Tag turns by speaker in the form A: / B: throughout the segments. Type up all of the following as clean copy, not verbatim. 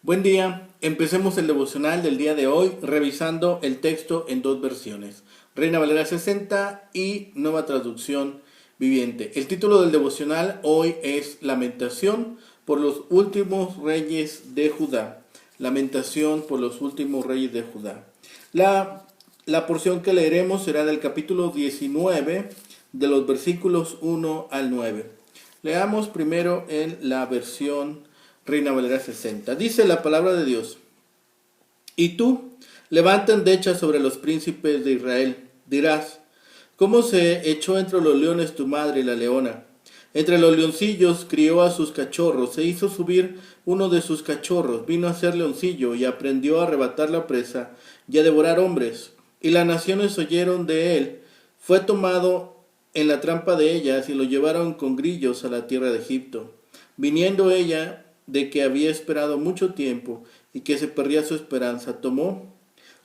A: Buen día, empecemos el devocional del día de hoy revisando el texto en dos versiones, Reina Valera 60 y Nueva Traducción Viviente. El título del devocional hoy es Lamentación por los últimos reyes de Judá. Lamentación por los últimos reyes de Judá. La porción que leeremos será del capítulo 19 de los versículos 1 al 9. Leamos primero en la versión Reina Valera 60. Dice la palabra de Dios: Y tú, levanta endecha sobre los príncipes de Israel. Dirás: ¿Cómo se echó entre los leones tu madre, la leona? Entre los leoncillos crió a sus cachorros. Se hizo subir uno de sus cachorros. Vino a ser leoncillo y aprendió a arrebatar la presa y a devorar hombres. Y las naciones oyeron de él. Fue tomado en la trampa de ellas y lo llevaron con grillos a la tierra de Egipto. Viniendo ella de que había esperado mucho tiempo y que se perdía su esperanza, tomó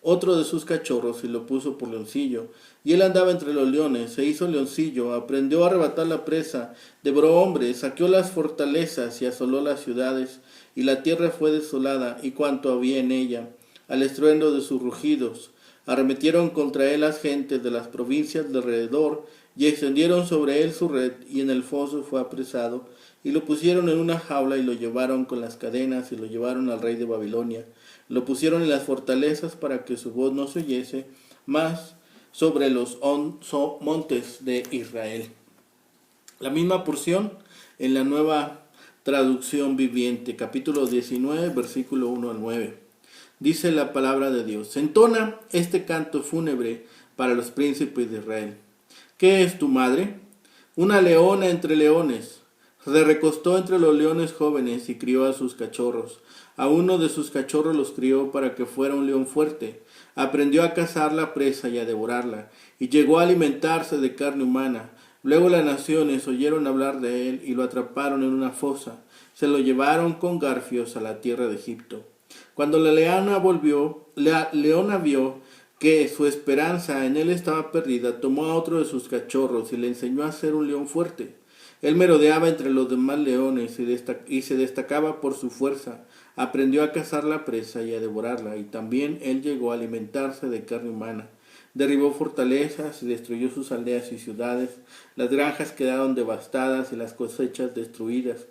A: otro de sus cachorros y lo puso por leoncillo. Y él andaba entre los leones, se hizo leoncillo, aprendió a arrebatar la presa, devoró hombres, saqueó las fortalezas y asoló las ciudades. Y la tierra fue desolada y cuanto había en ella, al estruendo de sus rugidos. Arremetieron contra él las gentes de las provincias de alrededor y extendieron sobre él su red, y en el foso fue apresado. Y lo pusieron en una jaula y lo llevaron con las cadenas y lo llevaron al rey de Babilonia. Lo pusieron en las fortalezas para que su voz no se oyese más sobre los montes de Israel. La misma porción en la Nueva Traducción Viviente, capítulo 19, versículo 1 al 9. Dice la palabra de Dios: Entona este canto fúnebre para los príncipes de Israel. ¿Qué es tu madre? Una leona entre leones. Se recostó entre los leones jóvenes y crió a sus cachorros. A uno de sus cachorros los crió para que fuera un león fuerte. Aprendió a cazar la presa y a devorarla, y llegó a alimentarse de carne humana. Luego las naciones oyeron hablar de él y lo atraparon en una fosa. Se lo llevaron con garfios a la tierra de Egipto. Cuando la leona vio que su esperanza en él estaba perdida, tomó a otro de sus cachorros y le enseñó a ser un león fuerte. Él merodeaba entre los demás leones y se destacaba por su fuerza. Aprendió a cazar la presa y a devorarla, y también él llegó a alimentarse de carne humana. Derribó fortalezas y destruyó sus aldeas y ciudades. Las granjas quedaron devastadas y las cosechas destruidas.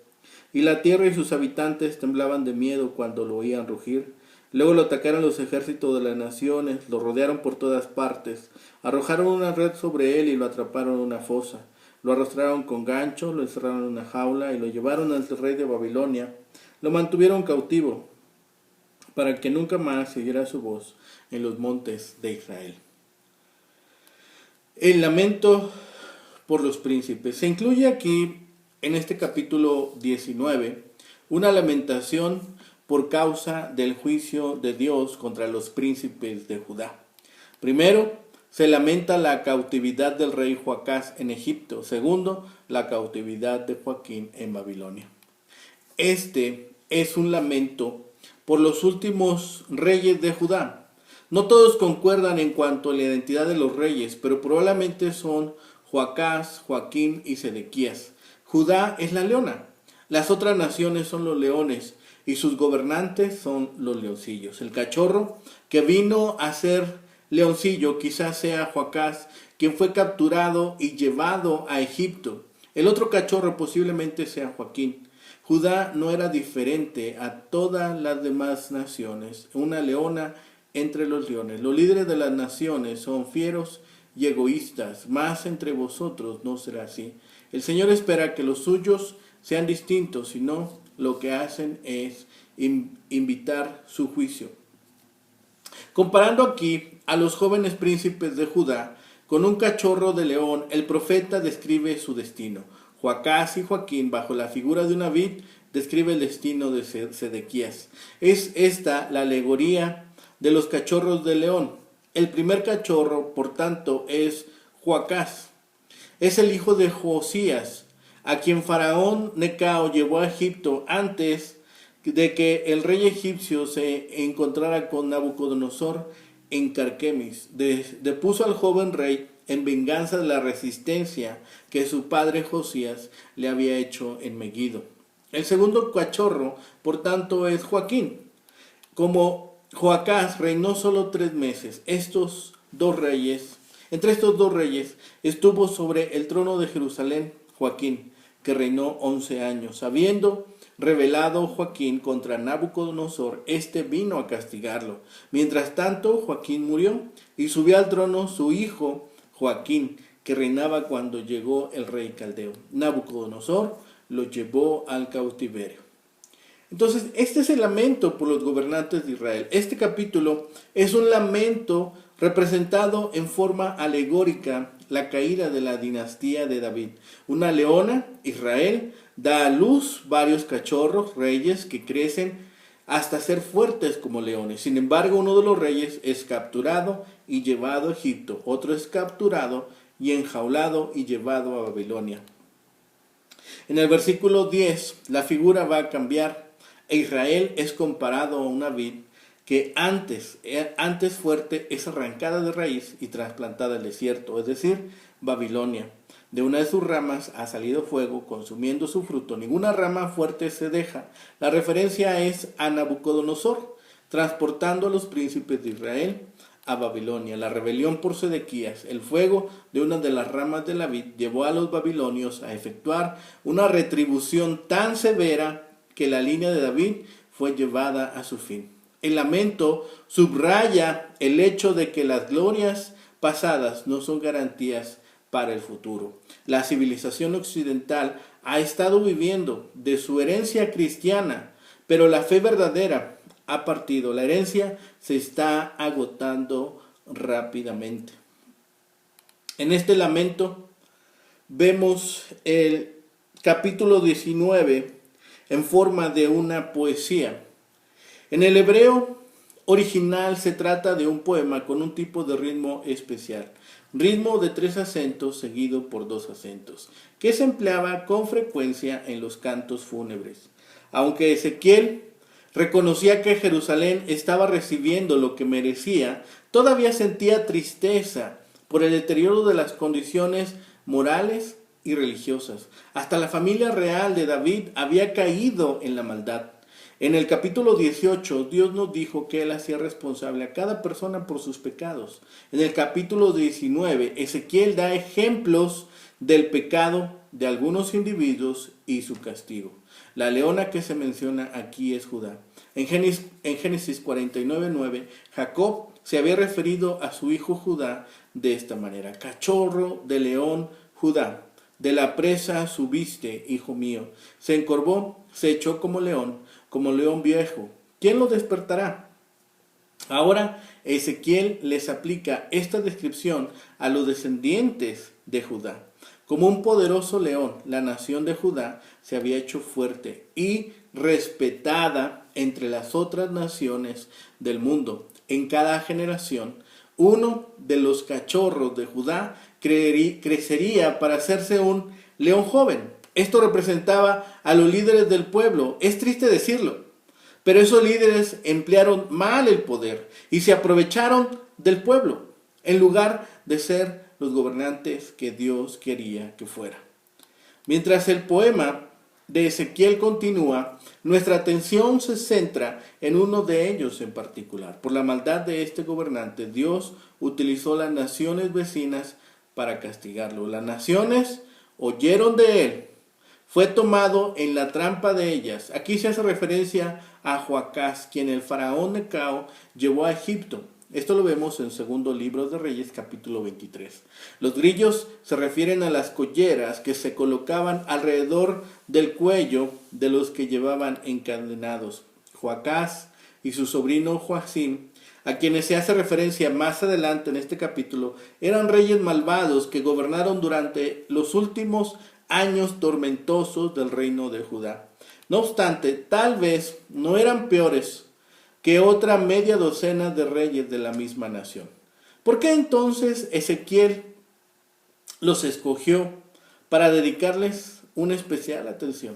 A: Y la tierra y sus habitantes temblaban de miedo cuando lo oían rugir. Luego lo atacaron los ejércitos de las naciones, lo rodearon por todas partes, arrojaron una red sobre él y lo atraparon en una fosa. Lo arrastraron con ganchos, lo encerraron en una jaula y lo llevaron al rey de Babilonia. Lo mantuvieron cautivo para que nunca más siguiera su voz en los montes de Israel. El lamento por los príncipes. Se incluye aquí, en este capítulo 19, una lamentación por causa del juicio de Dios contra los príncipes de Judá. Primero, se lamenta la cautividad del rey Joacás en Egipto. Segundo, la cautividad de Joaquín en Babilonia. Este es un lamento por los últimos reyes de Judá. No todos concuerdan en cuanto a la identidad de los reyes, pero probablemente son Joacás, Joaquín y Sedequías. Judá es la leona. Las otras naciones son los leones y sus gobernantes son los leoncillos. El cachorro que vino a ser leoncillo quizás sea Joacás, quien fue capturado y llevado a Egipto. El otro cachorro posiblemente sea Joaquín. Judá no era diferente a todas las demás naciones, una leona entre los leones. Los líderes de las naciones son fieros y egoístas, mas entre vosotros no será así. El Señor espera que los suyos sean distintos, sino lo que hacen es invitar su juicio. Comparando aquí a los jóvenes príncipes de Judá con un cachorro de león, el profeta describe su destino. Joacás y Joaquín, bajo la figura de una vid, describe el destino de Sedequías. Es esta la alegoría de los cachorros de león. El primer cachorro, por tanto, es Joacás. Es el hijo de Josías, a quien Faraón Necao llevó a Egipto antes de que el rey egipcio se encontrara con Nabucodonosor en Carquemis. Depuso al joven rey en venganza de la resistencia que su padre Josías le había hecho en Megido. El segundo cachorro, por tanto, es Joaquín. Como Joacás reinó solo 3 meses, entre estos dos reyes estuvo sobre el trono de Jerusalén Joaquín, que reinó 11 años. Habiendo rebelado Joaquín contra Nabucodonosor, este vino a castigarlo. Mientras tanto, Joaquín murió y subió al trono su hijo Joaquín, que reinaba cuando llegó el rey caldeo. Nabucodonosor lo llevó al cautiverio. Entonces, este es el lamento por los gobernantes de Israel. Este capítulo es un lamento representado en forma alegórica la caída de la dinastía de David. Una leona, Israel, da a luz varios cachorros, reyes, que crecen hasta ser fuertes como leones. Sin embargo, uno de los reyes es capturado y llevado a Egipto. Otro es capturado y enjaulado y llevado a Babilonia. En el versículo 10, la figura va a cambiar. Israel es comparado a una vid que antes fuerte es arrancada de raíz y trasplantada al desierto, es decir, Babilonia. De una de sus ramas ha salido fuego, consumiendo su fruto. Ninguna rama fuerte se deja. La referencia es a Nabucodonosor, transportando a los príncipes de Israel a Babilonia. La rebelión por Sedequías, el fuego de una de las ramas de la vid, llevó a los babilonios a efectuar una retribución tan severa que la línea de David fue llevada a su fin. El lamento subraya el hecho de que las glorias pasadas no son garantías para el futuro. La civilización occidental ha estado viviendo de su herencia cristiana, pero la fe verdadera ha partido. La herencia se está agotando rápidamente. En este lamento vemos el capítulo 19 en forma de una poesía. En el hebreo original se trata de un poema con un tipo de ritmo especial, ritmo de 3 acentos seguido por 2 acentos, que se empleaba con frecuencia en los cantos fúnebres. Aunque Ezequiel reconocía que Jerusalén estaba recibiendo lo que merecía, todavía sentía tristeza por el deterioro de las condiciones morales y religiosas. Hasta la familia real de David había caído en la maldad. En el capítulo 18, Dios nos dijo que Él hacía responsable a cada persona por sus pecados. En el capítulo 19, Ezequiel da ejemplos del pecado de algunos individuos y su castigo. La leona que se menciona aquí es Judá. En Génesis 49:9, Jacob se había referido a su hijo Judá de esta manera: cachorro de león Judá, de la presa subiste, hijo mío. Se encorvó, se echó como león viejo. ¿Quién lo despertará? Ahora Ezequiel les aplica esta descripción a los descendientes de Judá. Como un poderoso león, la nación de Judá se había hecho fuerte y respetada entre las otras naciones del mundo. En cada generación, uno de los cachorros de Judá crecería para hacerse un león joven. Esto representaba a los líderes del pueblo. Es triste decirlo, pero esos líderes emplearon mal el poder y se aprovecharon del pueblo en lugar de ser los gobernantes que Dios quería que fuera. Mientras el poema de Ezequiel continúa, nuestra atención se centra en uno de ellos en particular. Por la maldad de este gobernante, Dios utilizó las naciones vecinas para castigarlo. Las naciones oyeron de él. Fue tomado en la trampa de ellas. Aquí se hace referencia a Joacás, quien el faraón Necao llevó a Egipto. Esto lo vemos en Segundo Libro de Reyes, capítulo 23. Los grillos se refieren a las colleras que se colocaban alrededor del cuello de los que llevaban encadenados. Joacás y su sobrino Joacim, a quienes se hace referencia más adelante en este capítulo, eran reyes malvados que gobernaron durante los últimos años tormentosos del reino de Judá. No obstante, tal vez no eran peores que otra media docena de reyes de la misma nación. ¿Por qué entonces Ezequiel los escogió para dedicarles una especial atención?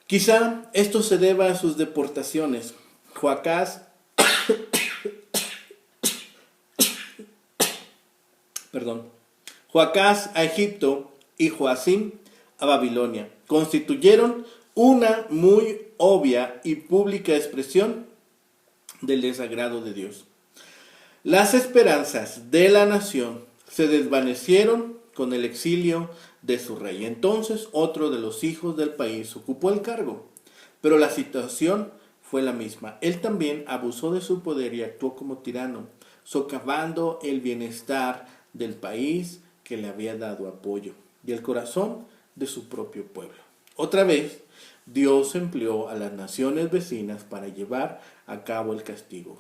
A: Quizá esto se deba a sus deportaciones. Joacás a Egipto y Joacim a Babilonia constituyeron una muy obvia y pública expresión del desagrado de Dios. Las esperanzas de la nación se desvanecieron con el exilio de su rey. Entonces otro de los hijos del país ocupó el cargo, pero la situación fue la misma. Él también abusó de su poder y actuó como tirano, socavando el bienestar del país que le había dado apoyo y el corazón de su propio pueblo. Otra vez, Dios empleó a las naciones vecinas para llevar a cabo el castigo.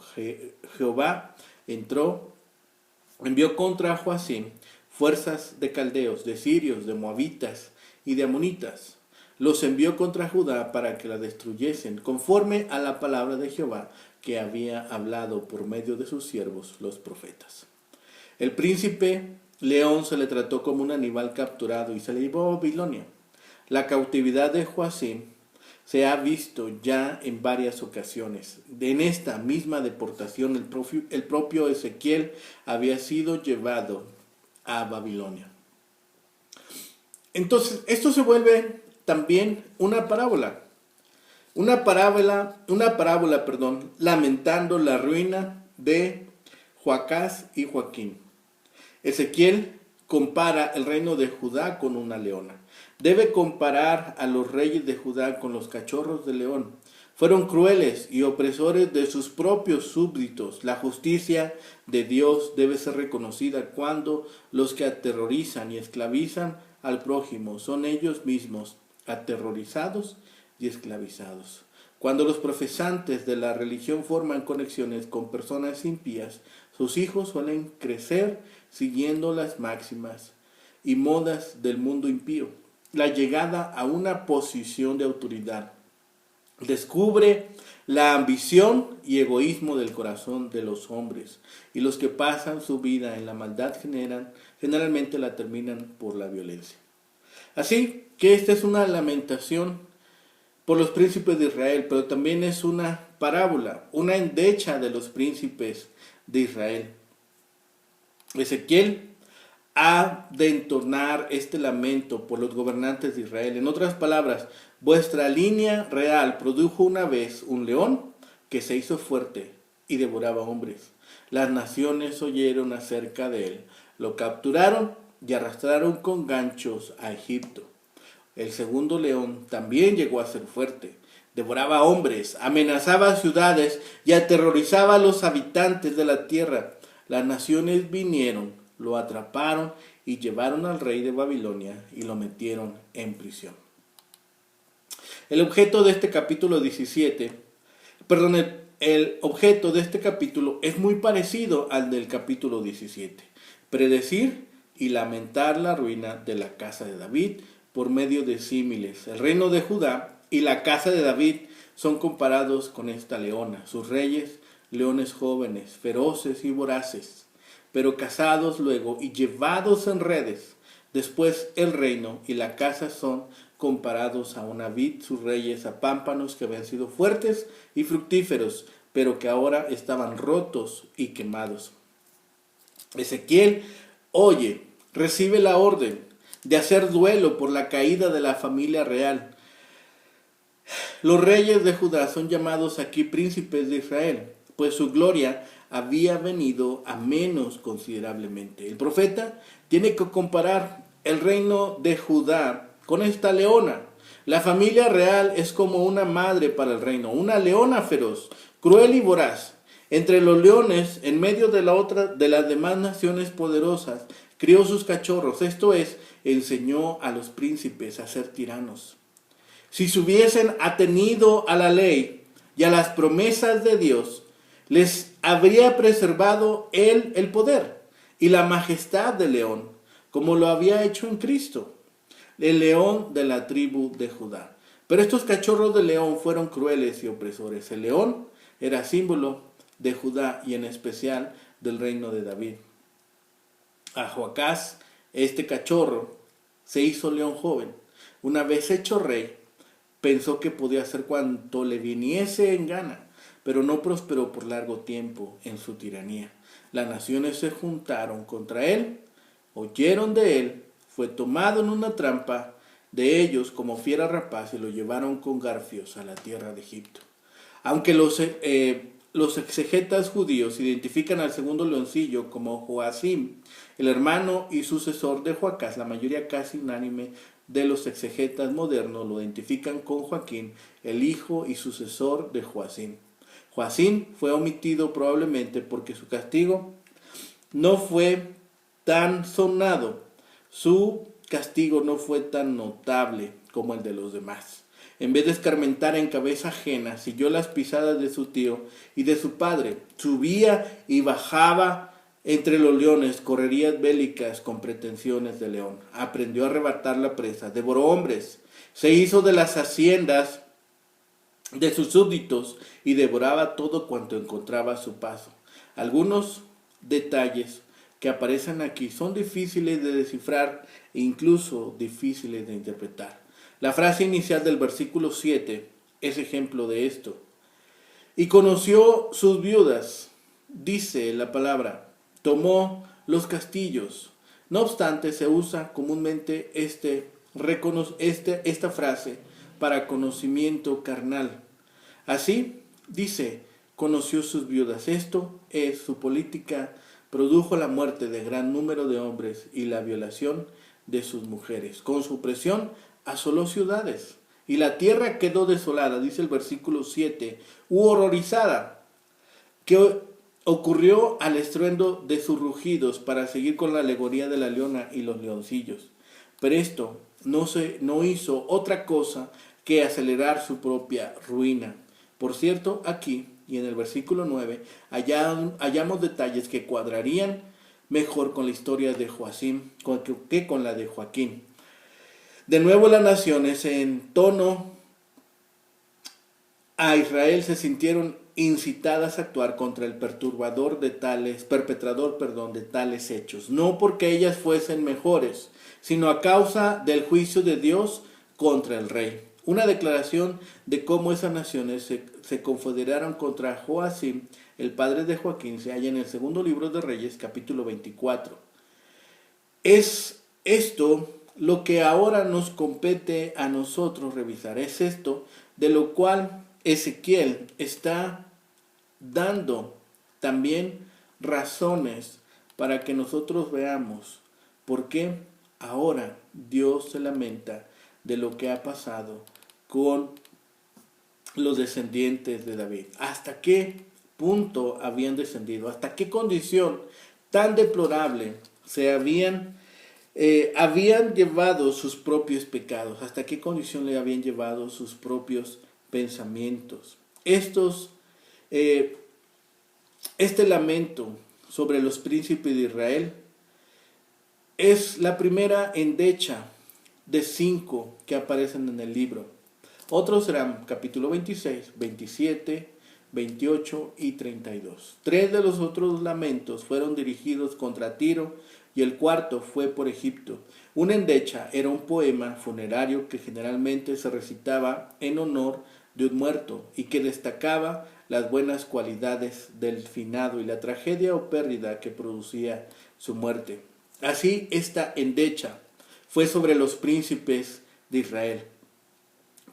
A: Jehová envió contra Joacim fuerzas de caldeos, de sirios, de moabitas y de amonitas. Los envió contra Judá para que la destruyesen, conforme a la palabra de Jehová que había hablado por medio de sus siervos, los profetas. El príncipe León se le trató como un animal capturado y se le llevó a Babilonia. La cautividad de Joacim se ha visto ya en varias ocasiones. En esta misma deportación el propio Ezequiel había sido llevado a Babilonia. Entonces, esto se vuelve también una parábola, lamentando la ruina de Joacás y Joaquín. Ezequiel compara el reino de Judá con una leona. Debe comparar a los reyes de Judá con los cachorros de león. Fueron crueles y opresores de sus propios súbditos. La justicia de Dios debe ser reconocida cuando los que aterrorizan y esclavizan al prójimo son ellos mismos aterrorizados y esclavizados. Cuando los profesantes de la religión forman conexiones con personas impías, sus hijos suelen crecer siguiendo las máximas y modas del mundo impío. La llegada a una posición de autoridad descubre la ambición y egoísmo del corazón de los hombres, y los que pasan su vida en la maldad generalmente la terminan por la violencia. Así que esta es una lamentación por los príncipes de Israel, pero también es una parábola, una endecha de los príncipes de Israel. Ezequiel ha de entonar este lamento por los gobernantes de Israel. En otras palabras, vuestra línea real produjo una vez un león que se hizo fuerte y devoraba hombres. Las naciones oyeron acerca de él, lo capturaron y arrastraron con ganchos a Egipto. El segundo león también llegó a ser fuerte, devoraba hombres, amenazaba ciudades y aterrorizaba a los habitantes de la tierra. Las naciones vinieron, lo atraparon y llevaron al rey de Babilonia y lo metieron en prisión. El objeto de este capítulo es muy parecido al del capítulo 17. Predecir y lamentar la ruina de la casa de David por medio de símiles. El reino de Judá y la casa de David son comparados con esta leona. Sus reyes, leones jóvenes, feroces y voraces, pero cazados luego y llevados en redes. Después el reino y la casa son comparados a una vid, sus reyes a pámpanos que habían sido fuertes y fructíferos, pero que ahora estaban rotos y quemados. Ezequiel recibe la orden de hacer duelo por la caída de la familia real. Los reyes de Judá son llamados aquí príncipes de Israel, pues su gloria había venido a menos considerablemente. El profeta tiene que comparar el reino de Judá con esta leona. La familia real es como una madre para el reino, una leona feroz, cruel y voraz. Entre los leones, en medio de las demás naciones poderosas, crió sus cachorros, esto es, enseñó a los príncipes a ser tiranos. Si se hubiesen atenido a la ley y a las promesas de Dios, les habría preservado él el poder y la majestad del león, como lo había hecho en Cristo, el león de la tribu de Judá. Pero estos cachorros de león fueron crueles y opresores. El león era símbolo de Judá y en especial del reino de David. A Joacás, este cachorro, se hizo león joven. Una vez hecho rey, pensó que podía hacer cuanto le viniese en gana, pero no prosperó por largo tiempo en su tiranía. Las naciones se juntaron contra él, oyeron de él, fue tomado en una trampa, de ellos como fiera rapaz y lo llevaron con garfios a la tierra de Egipto. Aunque los exegetas judíos identifican al segundo leoncillo como Joacim, el hermano y sucesor de Joacás, la mayoría casi unánime de los exegetas modernos lo identifican con Joaquín, el hijo y sucesor de Joacim. Joacim fue omitido probablemente porque su castigo no fue tan sonado, su castigo no fue tan notable como el de los demás. En vez de escarmentar en cabeza ajena, siguió las pisadas de su tío y de su padre. Subía y bajaba entre los leones, correrías bélicas con pretensiones de león. Aprendió a arrebatar la presa, devoró hombres, se hizo de las haciendas de sus súbditos y devoraba todo cuanto encontraba a su paso. Algunos detalles que aparecen aquí son difíciles de descifrar e incluso difíciles de interpretar. La frase inicial del versículo 7 es ejemplo de esto. Y conoció sus viudas, dice la palabra, tomó los castillos. No obstante, se usa comúnmente esta frase para conocimiento carnal. Así, dice, conoció sus viudas. Esto es su política, produjo la muerte de gran número de hombres y la violación de sus mujeres. Con su opresión asoló ciudades y la tierra quedó desolada, dice el versículo 7, horrorizada, que ocurrió al estruendo de sus rugidos, para seguir con la alegoría de la leona y los leoncillos. Pero esto no hizo otra cosa que acelerar su propia ruina. Por cierto, aquí y en el versículo 9 hallamos detalles que cuadrarían mejor con la historia de Joacim que con la de Joaquín. De nuevo las naciones en tono a Israel se sintieron incitadas a actuar contra el perpetrador de tales hechos, no porque ellas fuesen mejores, sino a causa del juicio de Dios contra el rey. Una declaración de cómo esas naciones se confederaron contra Joacim, el padre de Joaquín, se halla en el segundo libro de Reyes, capítulo 24. Es esto lo que ahora nos compete a nosotros revisar. Es esto de lo cual Ezequiel está dando también razones para que nosotros veamos por qué ahora Dios se lamenta de lo que ha pasado con los descendientes de David. ¿Hasta qué punto habían descendido? ¿Hasta qué condición tan deplorable se habían llevado sus propios pecados? ¿Hasta qué condición le habían llevado sus propios pensamientos? Este lamento sobre los príncipes de Israel es la primera endecha de 5 que aparecen en el libro. Otros serán capítulo 26, 27, 28 y 32. 3 de los otros lamentos fueron dirigidos contra Tiro y el cuarto fue por Egipto. Una endecha era un poema funerario que generalmente se recitaba en honor de un muerto y que destacaba las buenas cualidades del finado y la tragedia o pérdida que producía su muerte. Así, esta endecha fue sobre los príncipes de Israel.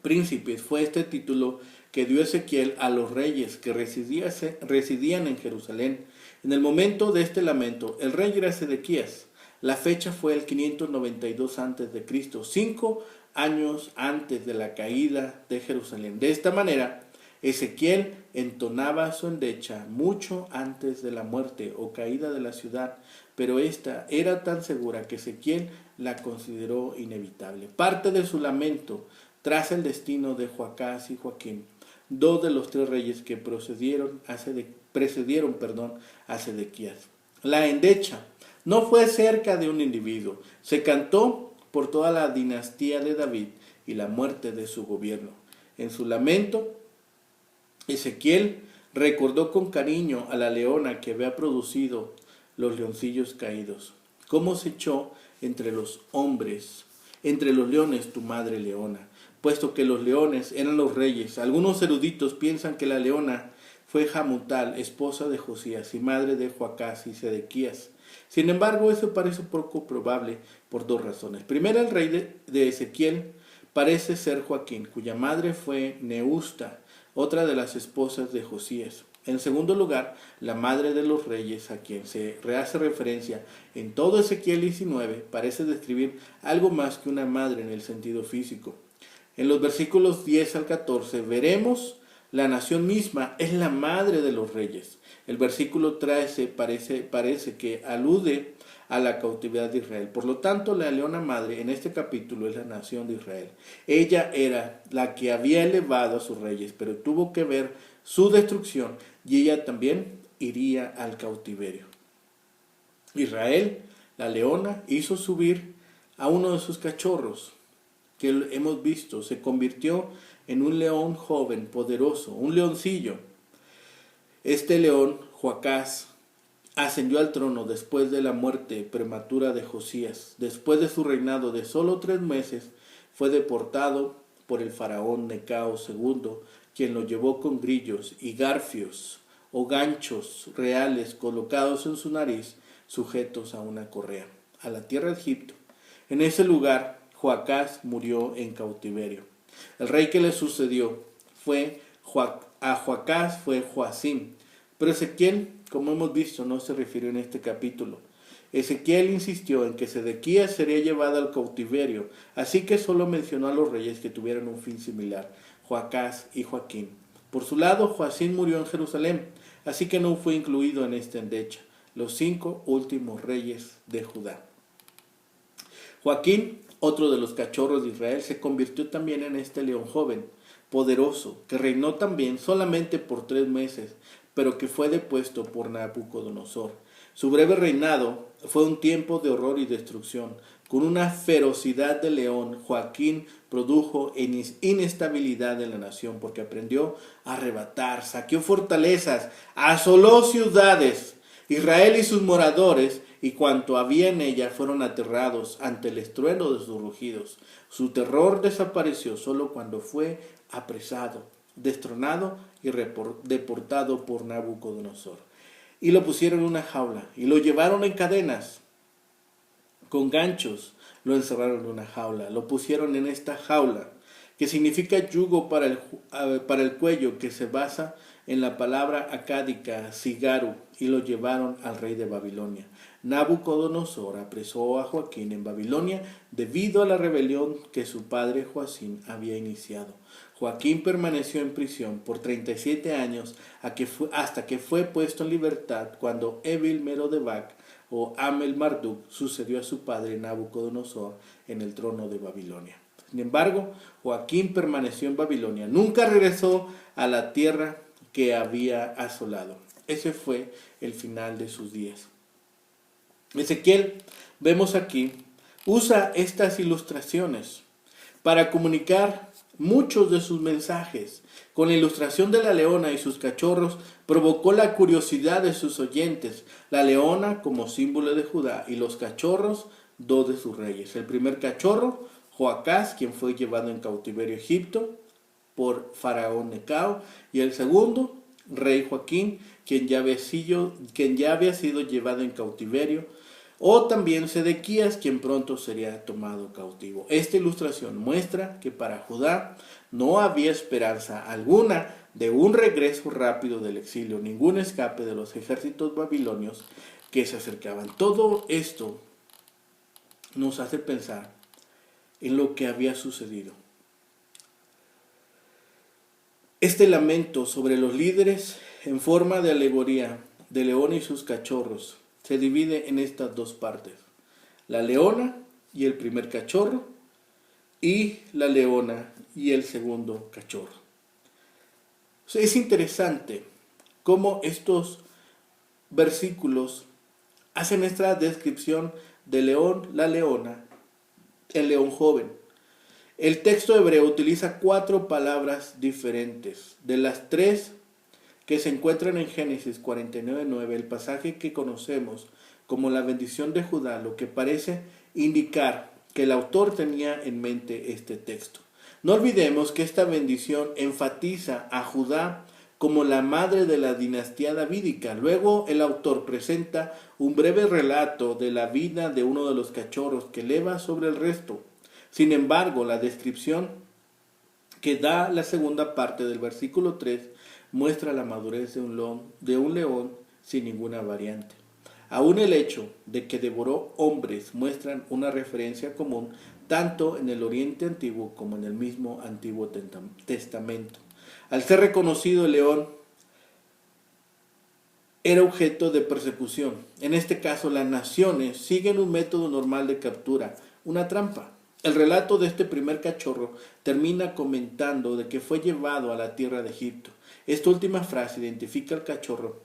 A: Príncipes fue este título que dio Ezequiel a los reyes que residían en Jerusalén. En el momento de este lamento, el rey era Sedequías. La fecha fue el 592 a.C., 5 años antes de la caída de Jerusalén. De esta manera, Ezequiel entonaba su endecha mucho antes de la muerte o caída de la ciudad, pero esta era tan segura que Ezequiel la consideró inevitable. Parte de su lamento traza el destino de Joacás y Joaquín, 2 de los 3 reyes que precedieron a Sedequías. La endecha no fue cerca de un individuo, se cantó por toda la dinastía de David y la muerte de su gobierno. En su lamento, Ezequiel recordó con cariño a la leona que había producido los leoncillos caídos. ¿Cómo se echó entre los hombres, entre los leones, tu madre leona? Puesto que los leones eran los reyes. Algunos eruditos piensan que la leona fue Hamutal, esposa de Josías y madre de Joacás y Sedequías. Sin embargo, eso parece poco probable por dos razones. Primero, el rey de Ezequiel parece ser Joaquín, cuya madre fue Neusta, otra de las esposas de Josías. En segundo lugar, la madre de los reyes, a quien se hace referencia en todo Ezequiel 19, parece describir algo más que una madre en el sentido físico. En los versículos 10 al 14 veremos la nación misma es la madre de los reyes. El versículo 13 parece que alude a la cautividad de Israel. Por lo tanto, la leona madre en este capítulo es la nación de Israel. Ella era la que había elevado a sus reyes, pero tuvo que ver su destrucción y ella también iría al cautiverio. Israel, la leona, hizo subir a uno de sus cachorros, que hemos visto, se convirtió en un león joven, poderoso, un leoncillo. Este león, Joacás, ascendió al trono después de la muerte prematura de Josías. Después de su reinado de solo 3 meses, fue deportado por el faraón Necao II, quien lo llevó con grillos y garfios o ganchos reales colocados en su nariz, sujetos a una correa, a la tierra de Egipto. En ese lugar, Joacás murió en cautiverio. El rey que le sucedió a Joacás fue Joacim, pero Ezequiel, como hemos visto, no se refirió en este capítulo. Ezequiel insistió en que Sedequías sería llevado al cautiverio, así que solo mencionó a los reyes que tuvieran un fin similar, Joacás y Joaquín. Por su lado, Joacim murió en Jerusalén, así que no fue incluido en esta endecha, los 5 últimos reyes de Judá. Joaquín, otro de los cachorros de Israel, se convirtió también en este león joven, poderoso, que reinó también solamente por 3 meses, pero que fue depuesto por Nabucodonosor. Su breve reinado fue un tiempo de horror y destrucción. Con una ferocidad de león, Joaquín produjo inestabilidad en la nación porque aprendió a arrebatar, saqueó fortalezas, asoló ciudades. Israel y sus moradores y cuanto había en ella fueron aterrados ante el estruendo de sus rugidos. Su terror desapareció solo cuando fue apresado, destronado y deportado por Nabucodonosor. Y lo pusieron en una jaula y lo llevaron en cadenas con ganchos, lo encerraron en una jaula, lo pusieron en esta jaula, que significa yugo para el cuello, que se basa en la palabra acádica sigaru, y lo llevaron al rey de Babilonia. Nabucodonosor apresó a Joaquín en Babilonia debido a la rebelión que su padre Joacim había iniciado. Joaquín permaneció en prisión por 37 años hasta que fue puesto en libertad cuando Evil Merodebac o Amel Marduk sucedió a su padre Nabucodonosor en el trono de Babilonia. Sin embargo, Joaquín permaneció en Babilonia, nunca regresó a la tierra que había asolado. Ese fue el final de sus días. Ezequiel, vemos aquí, usa estas ilustraciones para comunicar muchos de sus mensajes. Con la ilustración de la leona y sus cachorros, provocó la curiosidad de sus oyentes. La leona como símbolo de Judá y los cachorros, 2 de sus reyes. El primer cachorro, Joacás, quien fue llevado en cautiverio a Egipto por faraón Necao, y el segundo, rey Joaquín, quien ya había sido llevado en cautiverio, o también Sedequías, quien pronto sería tomado cautivo. Esta ilustración muestra que para Judá no había esperanza alguna de un regreso rápido del exilio, ningún escape de los ejércitos babilonios que se acercaban. Todo esto nos hace pensar en lo que había sucedido. Este lamento sobre los líderes en forma de alegoría de león y sus cachorros se divide en estas 2 partes: la leona y el primer cachorro, y la leona y el segundo cachorro. Es interesante cómo estos versículos hacen esta descripción del león, la leona, el león joven. El texto hebreo utiliza 4 palabras diferentes. De las 3 que se encuentran en Génesis 49:9, el pasaje que conocemos como la bendición de Judá, lo que parece indicar que el autor tenía en mente este texto. No olvidemos que esta bendición enfatiza a Judá como la madre de la dinastía davídica. Luego el autor presenta un breve relato de la vida de uno de los cachorros que eleva sobre el resto. Sin embargo, la descripción que da la segunda parte del versículo 3 muestra la madurez de un león sin ninguna variante. Aún el hecho de que devoró hombres muestran una referencia común tanto en el Oriente Antiguo como en el mismo Antiguo Testamento. Al ser reconocido, el león era objeto de persecución. En este caso, las naciones siguen un método normal de captura, una trampa. El relato de este primer cachorro termina comentando de que fue llevado a la tierra de Egipto. Esta última frase identifica al cachorro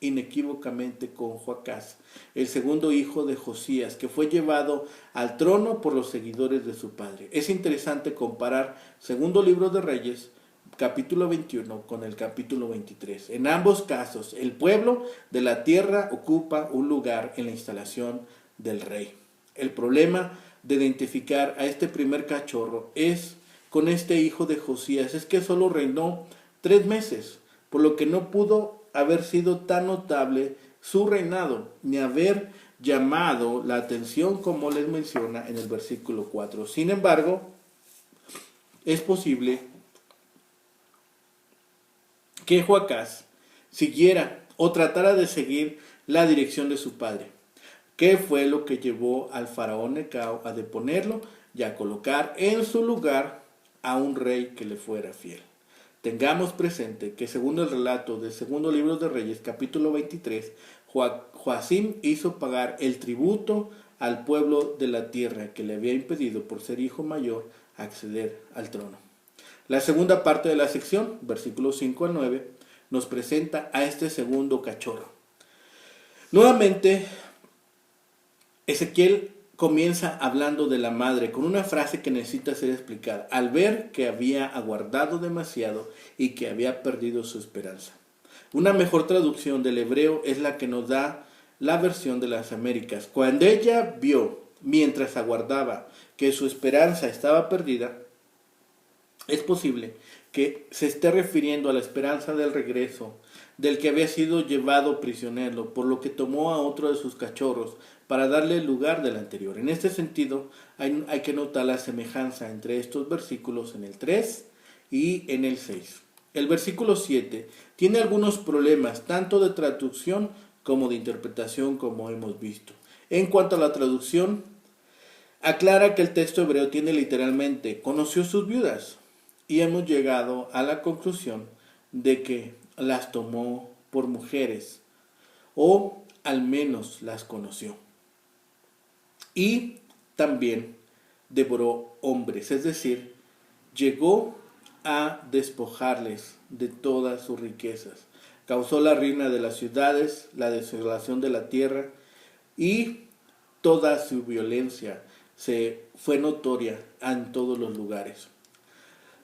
A: inequívocamente con Joacás, el segundo hijo de Josías, que fue llevado al trono por los seguidores de su padre. Es interesante comparar segundo libro de Reyes, capítulo 21, con el capítulo 23. En ambos casos, el pueblo de la tierra ocupa un lugar en la instalación del rey. El problema de identificar a este primer cachorro es con este hijo de Josías, es que solo reinó 3 meses, por lo que no pudo haber sido tan notable su reinado, ni haber llamado la atención como les menciona en el versículo 4. Sin embargo, es posible que Joacás siguiera o tratara de seguir la dirección de su padre. ¿Qué fue lo que llevó al faraón Necao a deponerlo y a colocar en su lugar a un rey que le fuera fiel? Tengamos presente que según el relato del segundo libro de Reyes, capítulo 23, Joacim hizo pagar el tributo al pueblo de la tierra que le había impedido, por ser hijo mayor, acceder al trono. La segunda parte de la sección, versículos 5 al 9, nos presenta a este segundo cachorro. Nuevamente, Ezequiel comienza hablando de la madre con una frase que necesita ser explicada, al ver que había aguardado demasiado y que había perdido su esperanza. Una mejor traducción del hebreo es la que nos da la versión de las Américas. Cuando ella vio, mientras aguardaba, que su esperanza estaba perdida, es posible que se esté refiriendo a la esperanza del regreso del que había sido llevado prisionero, por lo que tomó a otro de sus cachorros para darle el lugar del anterior. En este sentido, hay que notar la semejanza entre estos versículos en el 3 y en el 6. El versículo 7 tiene algunos problemas, tanto de traducción como de interpretación, como hemos visto. En cuanto a la traducción, aclara que el texto hebreo tiene literalmente, conoció sus viudas, y hemos llegado a la conclusión de que las tomó por mujeres, o al menos las conoció. Y también devoró hombres, es decir, llegó a despojarles de todas sus riquezas. Causó la ruina de las ciudades, la desolación de la tierra, y toda su violencia fue notoria en todos los lugares.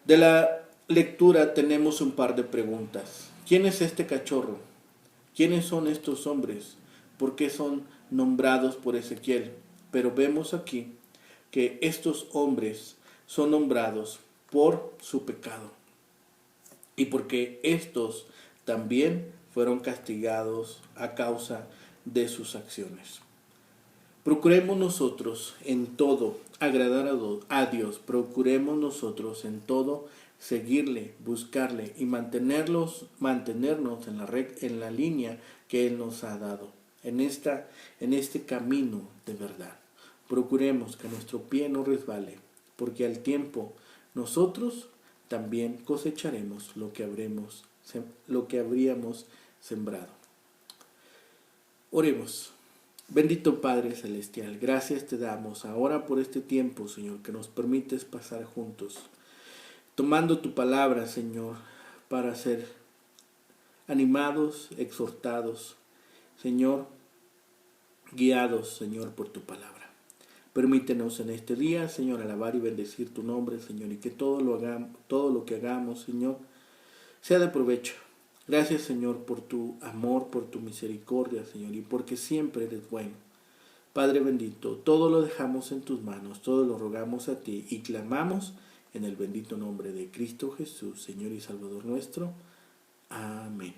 A: De la lectura tenemos un par de preguntas. ¿Quién es este cachorro? ¿Quiénes son estos hombres? ¿Por qué son nombrados por Ezequiel? Pero vemos aquí que estos hombres son nombrados por su pecado y porque estos también fueron castigados a causa de sus acciones. Procuremos nosotros en todo agradar a Dios, procuremos nosotros en todo seguirle, buscarle y mantenernos en la línea que Él nos ha dado, en este camino de verdad. Procuremos que nuestro pie no resbale, porque al tiempo nosotros también cosecharemos lo que habríamos sembrado. Oremos. Bendito Padre Celestial, gracias te damos ahora por este tiempo, Señor, que nos permites pasar juntos, tomando tu palabra, Señor, para ser animados, exhortados, Señor, guiados, Señor, por tu palabra. Permítenos en este día, Señor, alabar y bendecir tu nombre, Señor, y que todo lo que hagamos, Señor, sea de provecho. Gracias, Señor, por tu amor, por tu misericordia, Señor, y porque siempre eres bueno. Padre bendito, todo lo dejamos en tus manos, todo lo rogamos a ti y clamamos en el bendito nombre de Cristo Jesús, Señor y Salvador nuestro. Amén.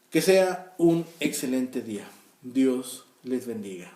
A: Que sea un excelente día. Dios les bendiga.